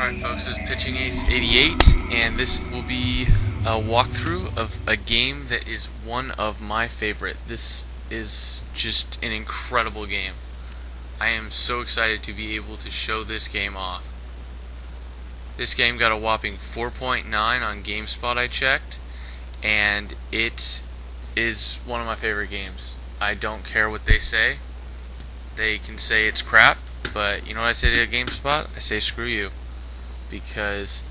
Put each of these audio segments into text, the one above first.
Alright folks, this is Pitching Ace 88, and this will be a walkthrough of a game that is one of my favorite. This is just an incredible game. I am so excited to be able to show this game off. This game got a whopping 4.9 on GameSpot I checked, and it is one of my favorite games. I don't care what they say. They can say it's crap, but you know what I say to GameSpot? I say screw you. Because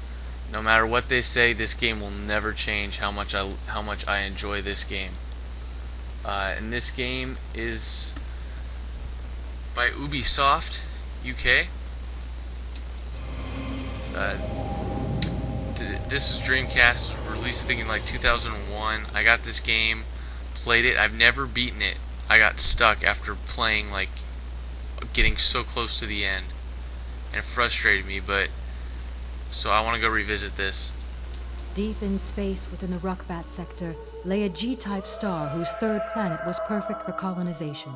no matter what they say, this game will never change how much I enjoy this game. And this game is by Ubisoft UK. This is Dreamcast, released I think in like 2001. I got this game, played it. I've never beaten it. I got stuck after playing, like getting so close to the end, and it frustrated me. But so I want to go revisit this. Deep in space within the Ruckbat sector lay a G-type star whose third planet was perfect for colonization.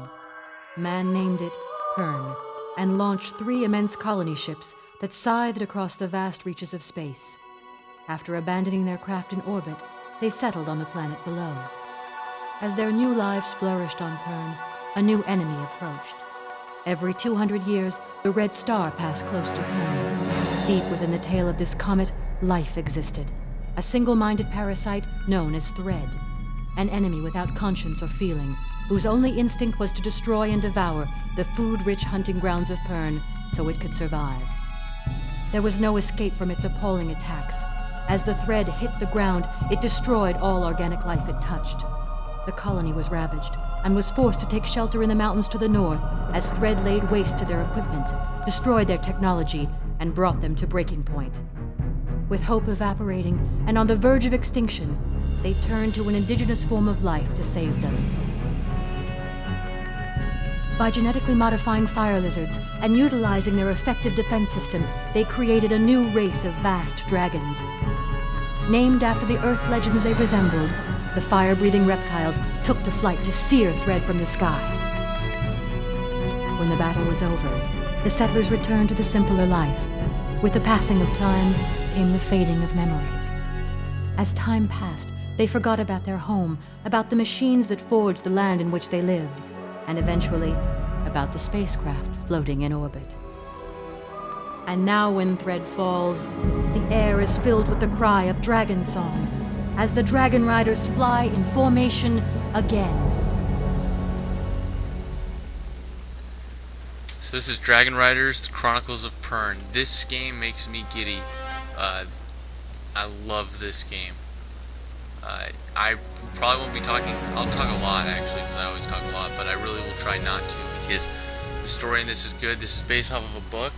Man named it Pern and launched 3 immense colony ships that scythed across the vast reaches of space. After abandoning their craft in orbit, they settled on the planet below. As their new lives flourished on Pern, a new enemy approached. Every 200 years, the red star passed close to Pern. Deep within the tail of this comet, life existed. A single-minded parasite known as Thread. An enemy without conscience or feeling, whose only instinct was to destroy and devour the food-rich hunting grounds of Pern so it could survive. There was no escape from its appalling attacks. As the Thread hit the ground, it destroyed all organic life it touched. The colony was ravaged and was forced to take shelter in the mountains to the north as Thread laid waste to their equipment, destroyed their technology, and brought them to breaking point. With hope evaporating and on the verge of extinction, they turned to an indigenous form of life to save them. By genetically modifying fire lizards and utilizing their effective defense system, they created a new race of vast dragons. Named after the earth legends they resembled, the fire-breathing reptiles took to flight to sear Thread from the sky. When the battle was over, the settlers returned to the simpler life. With the passing of time came the fading of memories. As time passed, they forgot about their home, about the machines that forged the land in which they lived, and eventually about the spacecraft floating in orbit. And now when Thread falls, the air is filled with the cry of dragon song, as the Dragonriders fly in formation again. So this is Dragonriders Chronicles of Pern. This game makes me giddy. I love this game. I probably won't be talking. I'll talk a lot actually, because I always talk a lot, but I really will try not to, because the story in this is good. This is based off of a book.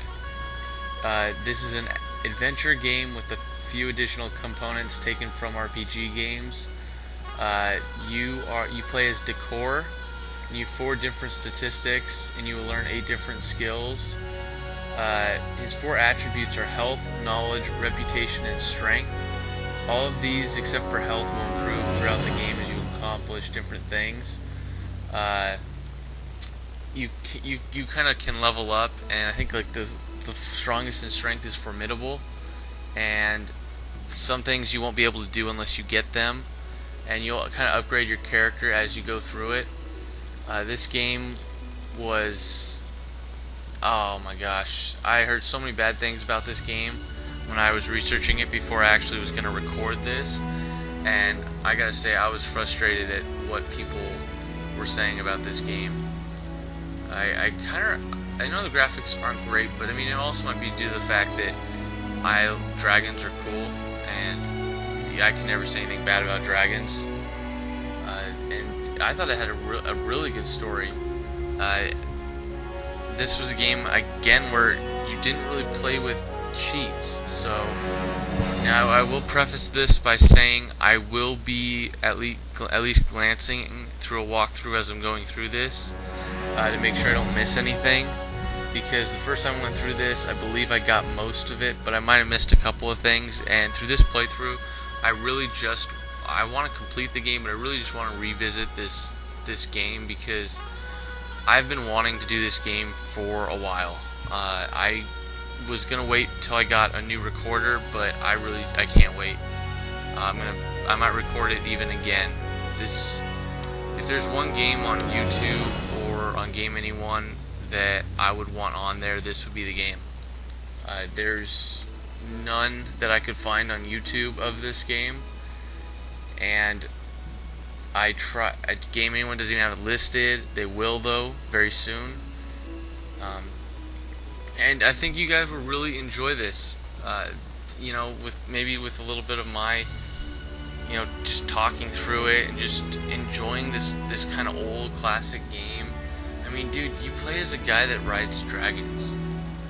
This is an adventure game with a few additional components taken from RPG games. You play as Decor, and you have 4 different statistics, and you will learn 8 different skills. His 4 attributes are health, knowledge, reputation, and strength. All of these, except for health, will improve throughout the game as you accomplish different things. You kind of can level up, and I think like the strongest in strength is formidable, and some things you won't be able to do unless you get them, and you'll kind of upgrade your character as you go through it. This game was, oh my gosh, I heard so many bad things about this game when I was researching it before I actually was going to record this, and I gotta say I was frustrated at what people were saying about this game. I know the graphics aren't great, but I mean it also might be due to the fact that dragons are cool, and I can never say anything bad about dragons. And I thought it had a really good story. This was a game again where you didn't really play with cheats. So now I will preface this by saying I will be at least glancing through a walkthrough as I'm going through this to make sure I don't miss anything, because the first time I went through this I believe I got most of it, but I might have missed a couple of things, and through this playthrough I want to complete the game, but I really just want to revisit this game because I've been wanting to do this game for a while. I was gonna wait till I got a new recorder, but I can't wait. I might record it even again. If there's one game on YouTube or on Game Anyone that I would want on there, this would be the game. There's none that I could find on YouTube of this game, and Game Anyone doesn't even have it listed. They will, though, very soon. And I think you guys will really enjoy this. With a little bit of my, just talking through it and just enjoying this kind of old classic game. I mean, dude, you play as a guy that rides dragons.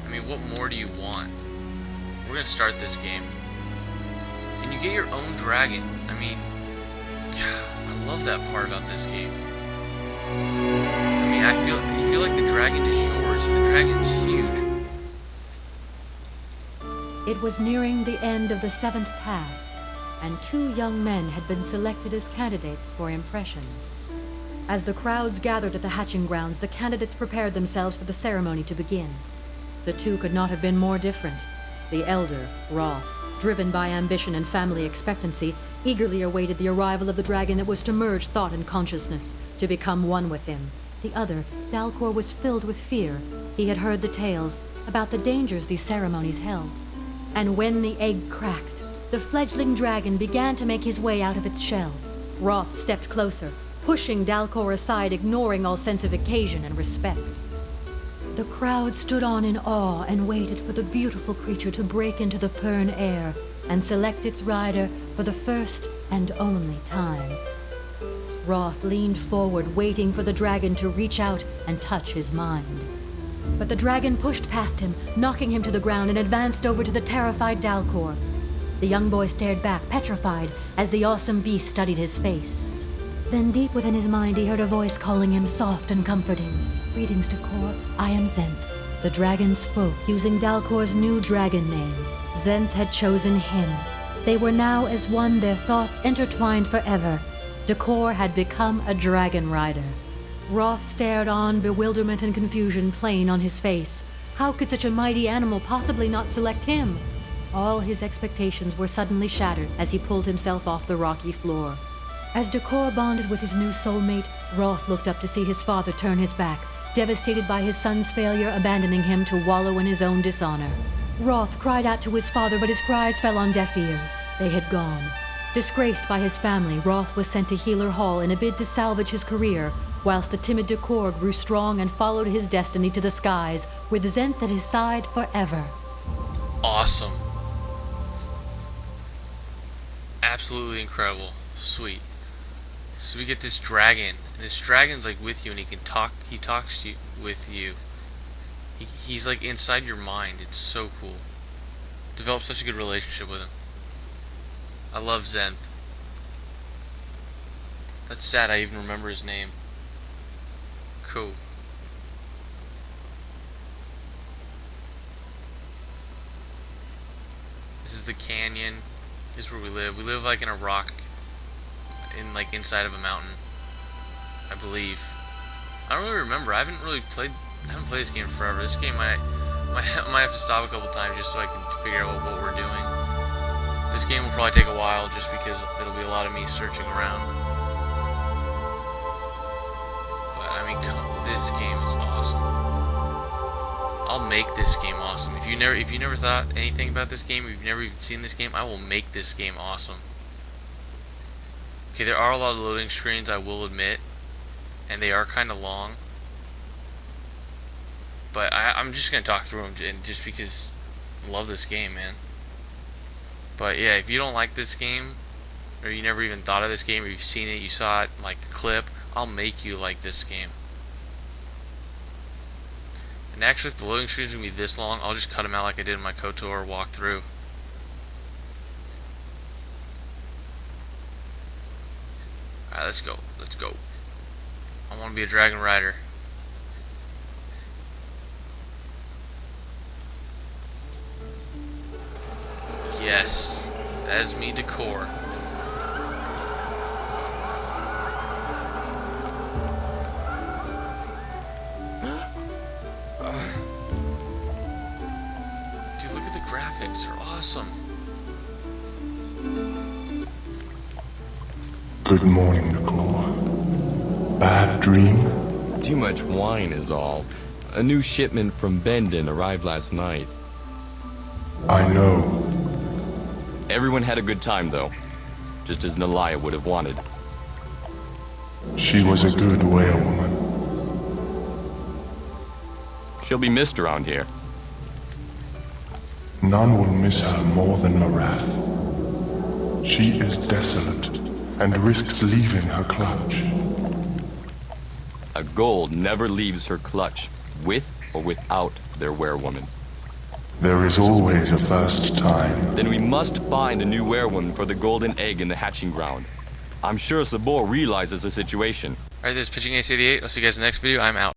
I mean, what more do you want? We're gonna start this game, and you get your own dragon. I mean, God, I love that part about this game. I mean, you feel like the dragon is yours, and the dragon's huge. It was nearing the end of the 7th pass, and 2 young men had been selected as candidates for impression. As the crowds gathered at the hatching grounds, the candidates prepared themselves for the ceremony to begin. The 2 could not have been more different. The elder, Roth, driven by ambition and family expectancy, eagerly awaited the arrival of the dragon that was to merge thought and consciousness, to become one with him. The other, Dalcor, was filled with fear. He had heard the tales about the dangers these ceremonies held. And when the egg cracked, the fledgling dragon began to make his way out of its shell. Roth stepped closer, pushing Dalcor aside, ignoring all sense of occasion and respect. The crowd stood on in awe and waited for the beautiful creature to break into the Pern air and select its rider for the first and only time. Roth leaned forward, waiting for the dragon to reach out and touch his mind. But the dragon pushed past him, knocking him to the ground, and advanced over to the terrified Dalcor. The young boy stared back, petrified, as the awesome beast studied his face. Then deep within his mind he heard a voice calling him soft and comforting. "Greetings, Dalcor. I am Zenth." The dragon spoke, using Dalcor's new dragon name. Zenth had chosen him. They were now as one, their thoughts intertwined forever. Dalcor had become a dragon rider. Roth stared on, bewilderment and confusion plain on his face. How could such a mighty animal possibly not select him? All his expectations were suddenly shattered as he pulled himself off the rocky floor. As Dalcor bonded with his new soulmate, Roth looked up to see his father turn his back, devastated by his son's failure, abandoning him to wallow in his own dishonor. Roth cried out to his father, but his cries fell on deaf ears. They had gone. Disgraced by his family, Roth was sent to Healer Hall in a bid to salvage his career, whilst the timid Dalcor grew strong and followed his destiny to the skies, with Zenth at his side forever. Awesome. Absolutely incredible. Sweet. So we get this dragon, and this dragon's like with you, and he talks with you. He's like inside your mind. It's so cool. Develop such a good relationship with him. I love Zenth. That's sad I even remember his name. Cool. This is the canyon. This is where we live. We live like in a rock, inside of a mountain, I believe. I don't really remember. I haven't played this game in forever. This game I might have to stop a couple times just so I can figure out what we're doing. This game will probably take a while just because it'll be a lot of me searching around. But I mean, this game is awesome. I'll make this game awesome. If you never thought anything about this game, if you've never even seen this game, I will make this game awesome. Okay, there are a lot of loading screens, I will admit, and they are kind of long. But I'm just gonna talk through them, and just because I love this game, man. But yeah, if you don't like this game, or you never even thought of this game, or you've seen it, you saw it like a clip, I'll make you like this game. And actually, if the loading screen is gonna be this long, I'll just cut them out like I did in my KOTOR walkthrough. Alright, let's go. Let's go. I want to be a dragon rider. Yes, that is me, Dalcor. These are awesome. Good morning, Nicole. Bad dream? Too much wine is all. A new shipment from Bendon arrived last night. I know. Everyone had a good time, though. Just as Nalia would have wanted. She was a good whalewoman. She'll be missed around here. None will miss her more than Marath. She is desolate and risks leaving her clutch. A gold never leaves her clutch, with or without their werewoman. There is always a first time. Then we must find a new werewoman for the golden egg in the hatching ground. I'm sure Sabor realizes the situation. Alright, this is Pitching Ace 88. I'll see you guys in the next video. I'm out.